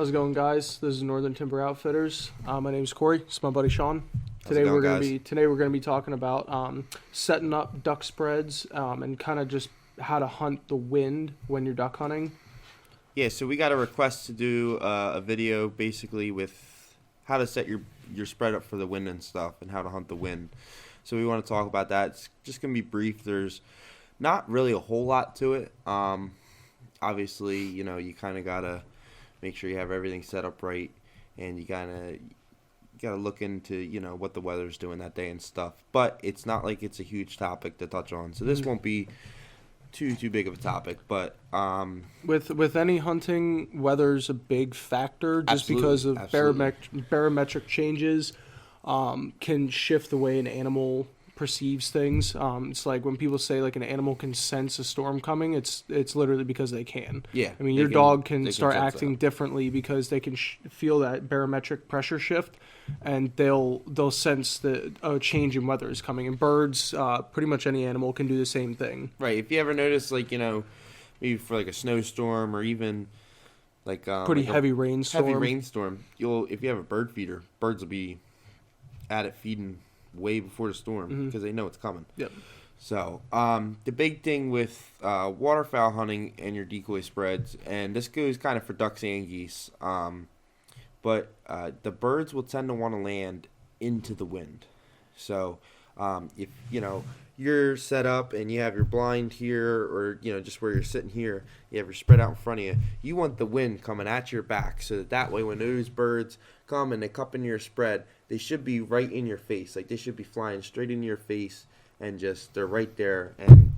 How's it going, guys? This is Northern Timber Outfitters. My name's Corey. It's my buddy Sean. How's it going, guys? Today we're gonna be talking about setting up duck spreads and kind of just how to hunt the wind when you're duck hunting. Yeah, so we got a request to do a video basically with how to set your spread up for the wind and stuff and how to hunt the wind. So we want to talk about that. It's just going to be brief. There's not really a whole lot to it. Obviously, you kind of got to make sure you have everything set up right, and you got to look into, what the weather's doing that day and stuff. But it's not like it's a huge topic to touch on. So this won't be too big of a topic, but with any hunting, weather's a big factor just because of barometric changes can shift the way an animal perceives things. It's like when people say like an animal can sense a storm coming, it's literally because they can. Yeah. I mean, your dog can start acting differently because they can feel that barometric pressure shift, and they'll sense that a change in weather is coming. And birds, pretty much any animal can do the same thing. Right. If you ever notice, like, maybe for like a snowstorm or even like heavy rainstorm. If you have a bird feeder, birds will be at it feeding way before the storm because they know it's coming. Yep. So the big thing with waterfowl hunting and your decoy spreads, and this goes kind of for ducks and geese, but the birds will tend to want to land into the wind. So if you're set up and you have your blind here, or just where you're sitting here, you have your spread out in front of you, you want the wind coming at your back, so that way when those birds come and they cup into your spread, they should be right in your face. Like, they should be flying straight into your face, and just they're right there and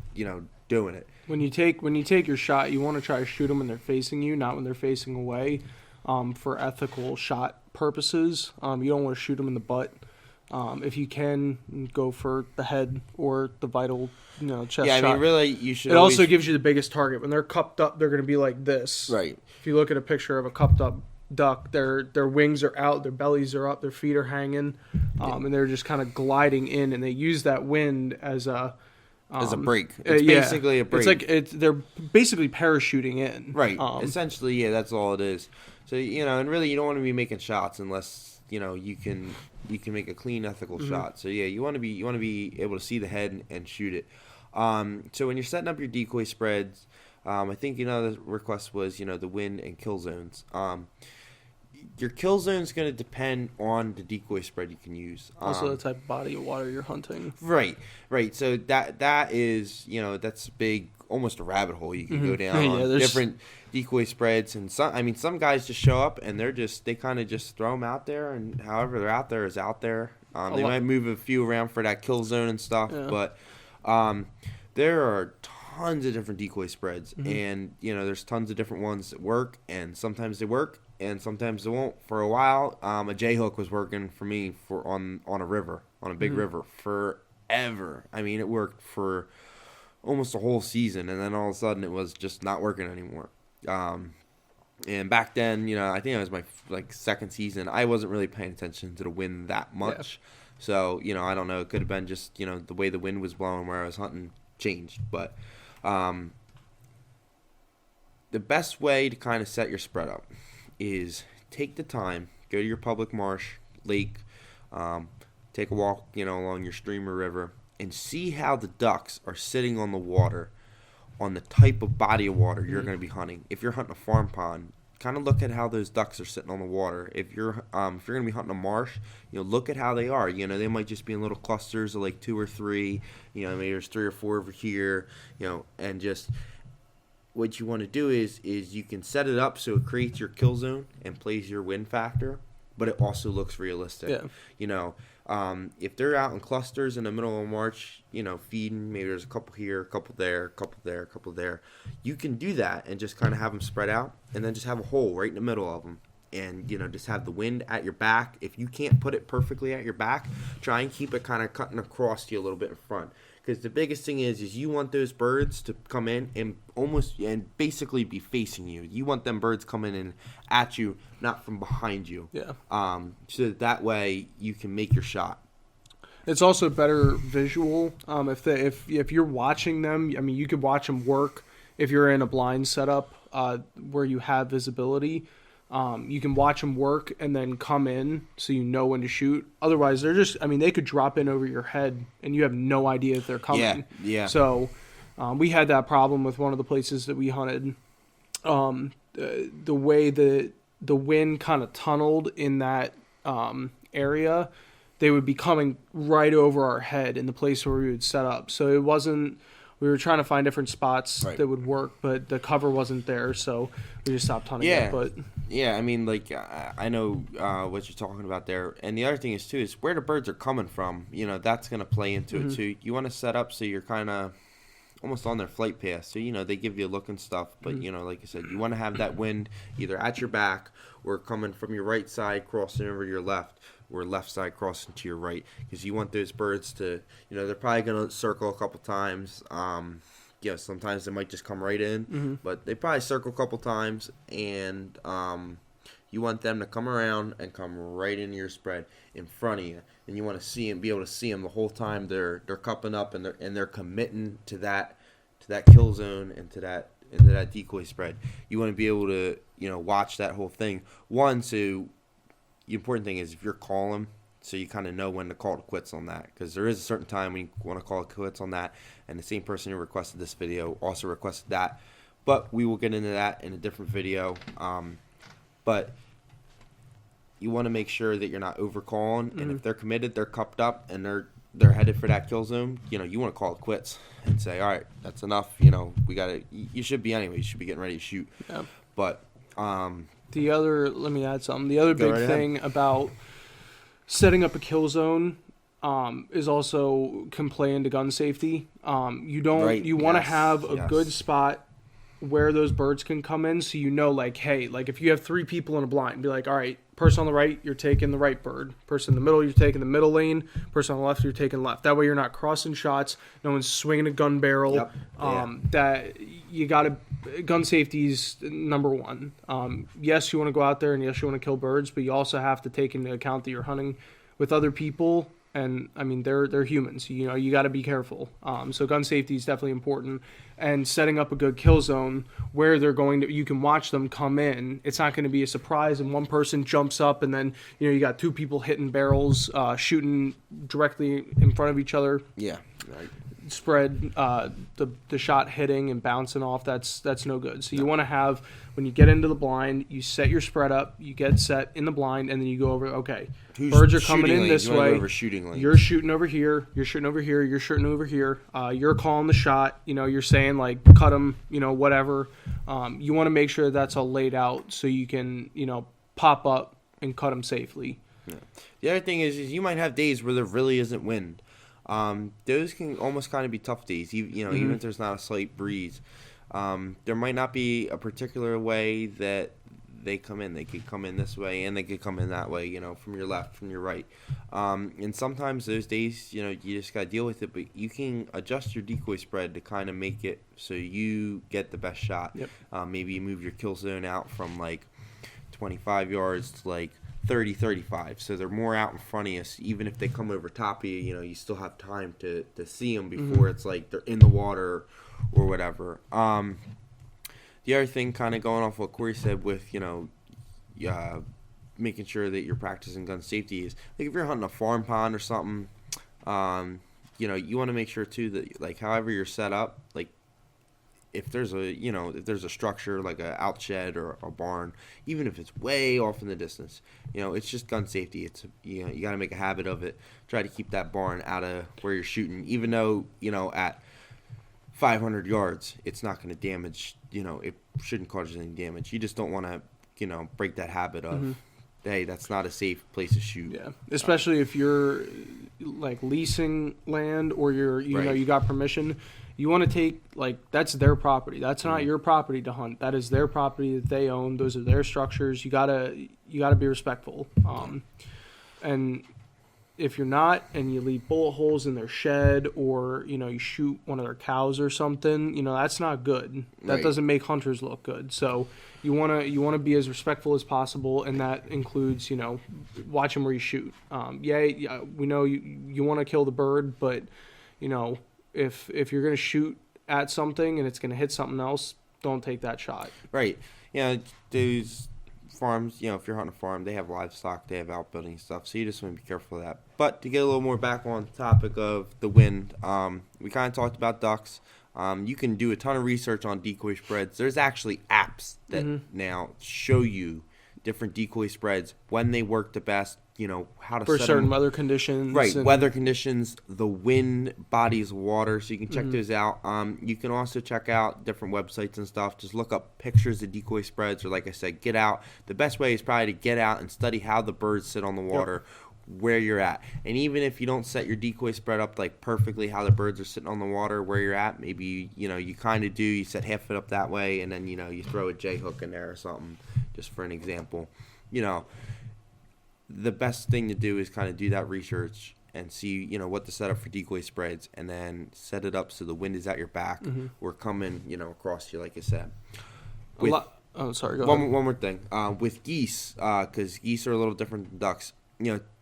doing it. When you take your shot, you want to try to shoot them when they're facing you, not when they're facing away, for ethical shot purposes. You don't want to shoot them in the butt. If you can, go for the head or the vital, chest shot. Yeah, I mean, really, you should. It also gives you the biggest target. When they're cupped up, they're going to be like this. Right. If you look at a picture of a cupped up duck, their wings are out, their bellies are up, their feet are hanging, and they're just kind of gliding in, and they use that wind as a break. It's basically a break. It's like they're basically parachuting in. Right. Essentially, yeah, that's all it is. So and really, you don't want to be making shots unless you can make a clean, ethical shot. So yeah, you want to be able to see the head and shoot it. So when you're setting up your decoy spreads, I think the request was the wind and kill zones. Your kill zone is going to depend on the decoy spread you can use. Also, the type of body of water you're hunting. Right. So that is that's big, almost a rabbit hole you can go down on different decoy spreads. And some guys just show up and they kind of just throw them out there, and however they're out there is out there. They might move a few around for that kill zone and stuff, but there are tons of different decoy spreads, and there's tons of different ones that work, and sometimes they work and sometimes they won't. For a while, a J-hook was working for me on a river, on a big river, forever. I mean, it worked for almost a whole season, and then all of a sudden it was just not working anymore. And back then, I think it was my second season. I wasn't really paying attention to the wind that much. Yeah. So, I don't know. It could have been just, the way the wind was blowing where I was hunting changed. But the best way to kind of set your spread up is take the time, go to your public marsh, lake, take a walk, along your stream or river, and see how the ducks are sitting on the water, on the type of body of water you're going to be hunting. If you're hunting a farm pond, kind of look at how those ducks are sitting on the water. If you're going to be hunting a marsh, look at how they are. They might just be in little clusters of like 2 or 3. Maybe there's 3 or 4 over here. And just what you want to do is you can set it up so it creates your kill zone and plays your wind factor, but it also looks realistic. Yeah. If they're out in clusters in the middle of March, feeding, maybe there's a couple here, a couple there, a couple there, a couple there. You can do that and just kind of have them spread out, and then just have a hole right in the middle of them, and just have the wind at your back. If you can't put it perfectly at your back, try and keep it kind of cutting across to you a little bit in front. Because the biggest thing is you want those birds to come in and basically be facing you. You want them birds coming in at you, not from behind you. Yeah. So that way you can make your shot. It's also better visual. If you're watching them, I mean, you could watch them work if you're in a blind setup where you have visibility. You can watch them work and then come in so you know when to shoot. Otherwise, they're just, I mean, they could drop in over your head and you have no idea if they're coming. Yeah. So we had that problem with one of the places that we hunted. The way the wind kind of tunneled in that area, they would be coming right over our head in the place where we would set up. So it wasn't, we were trying to find different spots that would work, but the cover wasn't there, so we just stopped hunting it. But yeah, I mean, like, I know what you're talking about there. And the other thing is, too, is where the birds are coming from. You know, that's going to play into it, too. You want to set up so you're kind of almost on their flight path. So, you know, they give you a look and stuff. But, you know, like I said, you want to have that wind either at your back or coming from your right side crossing over to your left, or left side crossing to your right, because you want those birds to, you know, they're probably going to circle a couple times. You know, sometimes they might just come right in, but they probably circle a couple times, and you want them to come around and come right into your spread in front of you, and you want to see them, be able to see them the whole time they're cupping up and they're committing to that kill zone and to that decoy spread. You want to be able to, you know, watch that whole thing. So the important thing is if you're calling, so you kind of know when to call it quits on that, because there is a certain time when you want to call it quits on that, and the same person who requested this video also requested that, but we will get into that in a different video. But you want to make sure that you're not over calling, and if they're committed, they're cupped up, and they're headed for that kill zone, you know, you want to call it quits and say, all right, that's enough, you know, we got to, you should be anyway, you should be getting ready to shoot. Yeah. But let me add something. The other big thing about setting up a kill zone is also can play into gun safety. You want to have a good spot where those birds can come in, so you know, like, hey, like if you have 3 people in a blind, be like, all right, person on the right, you're taking the right bird. Person in the middle, you're taking the middle lane. Person on the left, you're taking left. That way you're not crossing shots. No one's swinging a gun barrel. Yep. That you got to, gun safety's number one. Yes, you want to go out there and yes, you want to kill birds, but you also have to take into account that you're hunting with other people. And I mean, they're humans. You know, you got to be careful. So gun safety is definitely important. And setting up a good kill zone where they're going to, you can watch them come in. It's not going to be a surprise, and one person jumps up, and then you got 2 people hitting barrels, shooting directly in front of each other. Yeah, right. Spread, the shot hitting and bouncing off. That's no good. So you want to have, when you get into the blind, you set your spread up, you get set in the blind, and then you go over, okay, birds are coming in this way. You're shooting over here, you're shooting over here, you're shooting over here. You're calling the shot, you're saying like cut them, whatever. You want to make sure that's all laid out so you can, pop up and cut them safely. Yeah. The other thing is you might have days where there really isn't wind. Those can almost kind of be tough days, even if there's not a slight breeze. There might not be a particular way that they come in. They could come in this way and they could come in that way, from your left, from your right. And sometimes those days, you just got to deal with it, but you can adjust your decoy spread to kind of make it so you get the best shot. Yep. Maybe you move your kill zone out from like 25 yards to like 30, 35, so they're more out in front of you. So even if they come over top of you, you still have time to see them before it's like they're in the water or whatever. The other thing, kind of going off what Corey said with, making sure that you're practicing gun safety is, like, if you're hunting a farm pond or something, you want to make sure, too, that, like, however you're set up, like, if there's a structure like a out shed or a barn, even if it's way off in the distance, it's just gun safety. It's you got to make a habit of it. Try to keep that barn out of where you're shooting, even though at 500 yards it's not going to damage. It shouldn't cause any damage. You just don't want to break that habit of hey, that's not a safe place to shoot. Yeah, especially if you're like leasing land or you got permission. You want to take, like, that's their property. That's not your property to hunt. That is their property that they own. Those are their structures. You gotta be respectful. And if you're not, and you leave bullet holes in their shed, or you shoot one of their cows or something, that's not good. That doesn't make hunters look good. So you wanna be as respectful as possible, and that includes watching where you shoot. We know you want to kill the bird, but If you're going to shoot at something and it's going to hit something else, don't take that shot. Right. Those farms, if you're hunting a farm, they have livestock, they have outbuilding stuff, so you just want to be careful of that. But to get a little more back on the topic of the wind, we kind of talked about ducks. You can do a ton of research on decoy spreads. There's actually apps that now show you different decoy spreads, when they work the best, how to for set certain them. weather conditions. Right, weather conditions, the wind, bodies of water, so you can check those out. You can also check out different websites and stuff. Just look up pictures of decoy spreads, or like I said, get out. The best way is probably to get out and study how the birds sit on the water, where you're at. And even if you don't set your decoy spread up like perfectly how the birds are sitting on the water where you're at, maybe, you kind of do, you set half it up that way, and then, you throw a J hook in there or something, just for an example. The best thing to do is kind of do that research and see, what to set up for decoy spreads, and then set it up so the wind is at your back or coming, across you, like I said. Sorry, go ahead. One more thing. With geese, because geese are a little different than ducks.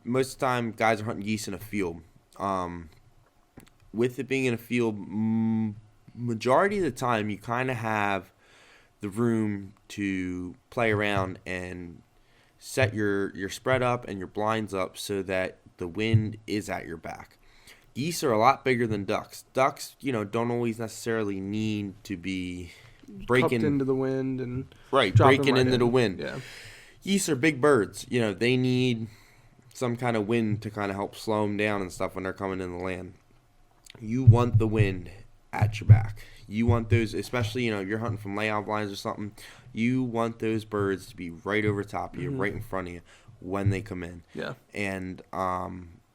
Most of the time, guys are hunting geese in a field. With it being in a field, majority of the time, you kind of have the room to play around and set your spread up and your blinds up so that the wind is at your back. Geese are a lot bigger than ducks. Ducks, don't always necessarily need to be breaking into the wind and breaking into the wind. Yeah. Geese are big birds. They need some kind of wind to kind of help slow them down and stuff when they're coming in the land. You want the wind at your back. You want those, especially, you're hunting from layout blinds or something, you want those birds to be right over top of you, right in front of you when they come in. Yeah. And,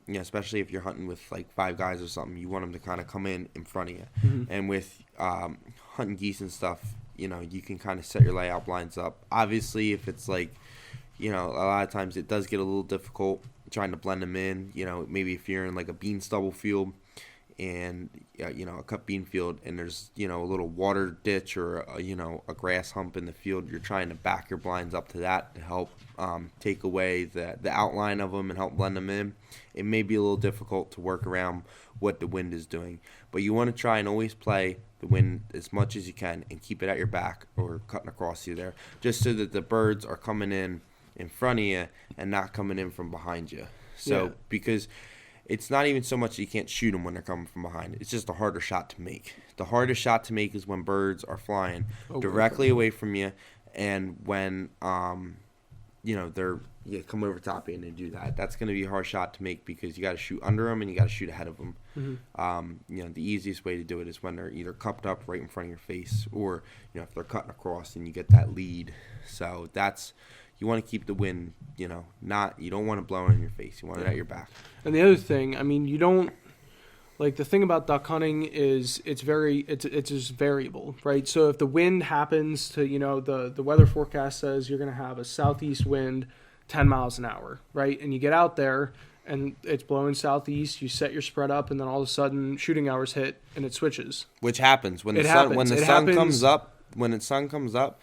especially if you're hunting with like 5 guys or something, you want them to kind of come in front of you. And with hunting geese and stuff, you can kind of set your layout blinds up. Obviously, if it's like, a lot of times it does get a little difficult trying to blend them in. Maybe if you're in like a bean stubble field and, a cut bean field, and there's, a little water ditch or, a grass hump in the field, you're trying to back your blinds up to that to help take away the outline of them and help blend them in. It may be a little difficult to work around what the wind is doing, but you want to try and always play the wind as much as you can and keep it at your back or cutting across you there, just so that the birds are coming in front of you and not coming in from behind you. So because it's not even so much that you can't shoot them when they're coming from behind. It's just a harder shot to make. The hardest shot to make is when birds are flying directly away from you, and when they're come over top of you and they do that. That's going to be a hard shot to make because you got to shoot under them and you got to shoot ahead of them. The easiest way to do it is when they're either cupped up right in front of your face, or if they're cutting across and you get that lead. So that's. You want to keep the wind, you don't want to blow it in your face. You want it at your back. And the other thing, you don't, the thing about duck hunting is it's just variable, right? So if the wind happens to, the weather forecast says you're going to have a southeast wind 10 miles an hour, right? And you get out there and it's blowing southeast, you set your spread up, and then all of a sudden shooting hours hit and it switches. Which happens when the sun comes up. When the sun comes up,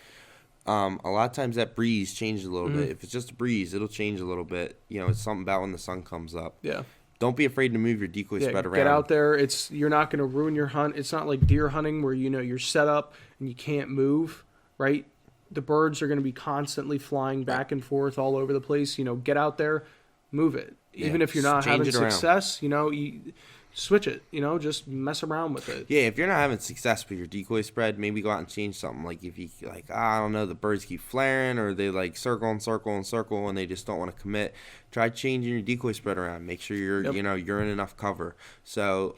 a lot of times that breeze changes a little bit. If it's just a breeze, it'll change a little bit. It's something about when the sun comes up. Yeah. Don't be afraid to move your decoy spread around. Get out there. You're not going to ruin your hunt. It's not like deer hunting where you're set up and you can't move, right? The birds are going to be constantly flying back and forth all over the place. Get out there, move it. Even if you're not having success, you switch it, just mess around with it. Yeah, if you're not having success with your decoy spread, maybe go out and change something. Like if you I don't know, the birds keep flaring, or they circle and circle and circle and they just don't want to commit, try changing your decoy spread around. Make sure you're you're in enough cover. So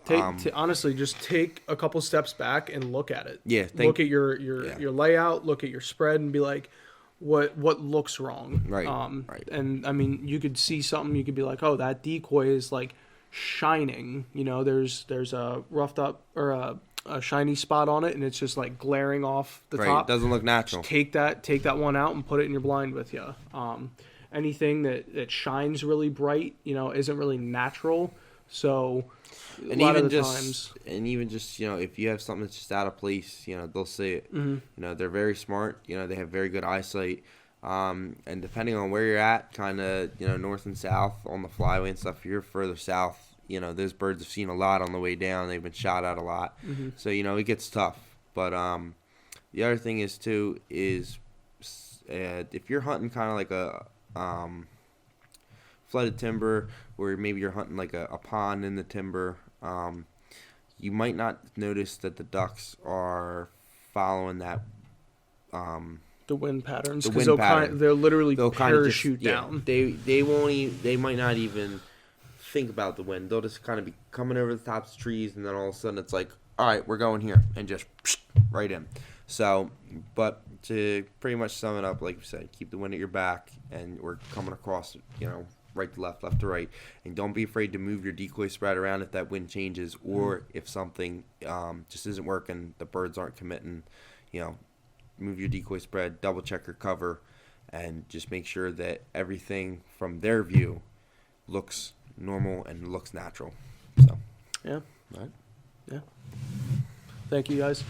honestly, just take a couple steps back and look at it. Yeah, look at your layout, look at your spread, and be like, what looks wrong? Right. Right. And you could see something, you could be like, oh, that decoy is shining, there's a roughed up or a shiny spot on it, and it's just glaring off the top. It doesn't look natural. Just take that one out and put it in your blind with you. Anything that shines really bright, isn't really natural. So and even just if you have something that's just out of place, they'll see it. They're very smart. They have very good eyesight. And depending on where you're at, kind of, north and south on the flyway and stuff, if you're further south, those birds have seen a lot on the way down. They've been shot at a lot. So, it gets tough. But the other thing is, too, is if you're hunting kind of like a flooded timber, or maybe you're hunting like a pond in the timber, you might not notice that the ducks are following that. The wind patterns, because they'll literally parachute down. They won't. They might not even think about the wind. They'll just kind of be coming over the tops of trees, and then all of a sudden it's like, all right, we're going here, and just right in. So, but to pretty much sum it up, like you said, keep the wind at your back, and we're coming across, right to left, left to right, and don't be afraid to move your decoy spread around if that wind changes, or if something just isn't working, the birds aren't committing, move your decoy spread, double check your cover, and just make sure that everything from their view looks normal and looks natural. So, yeah. all right. Yeah. Thank you, guys.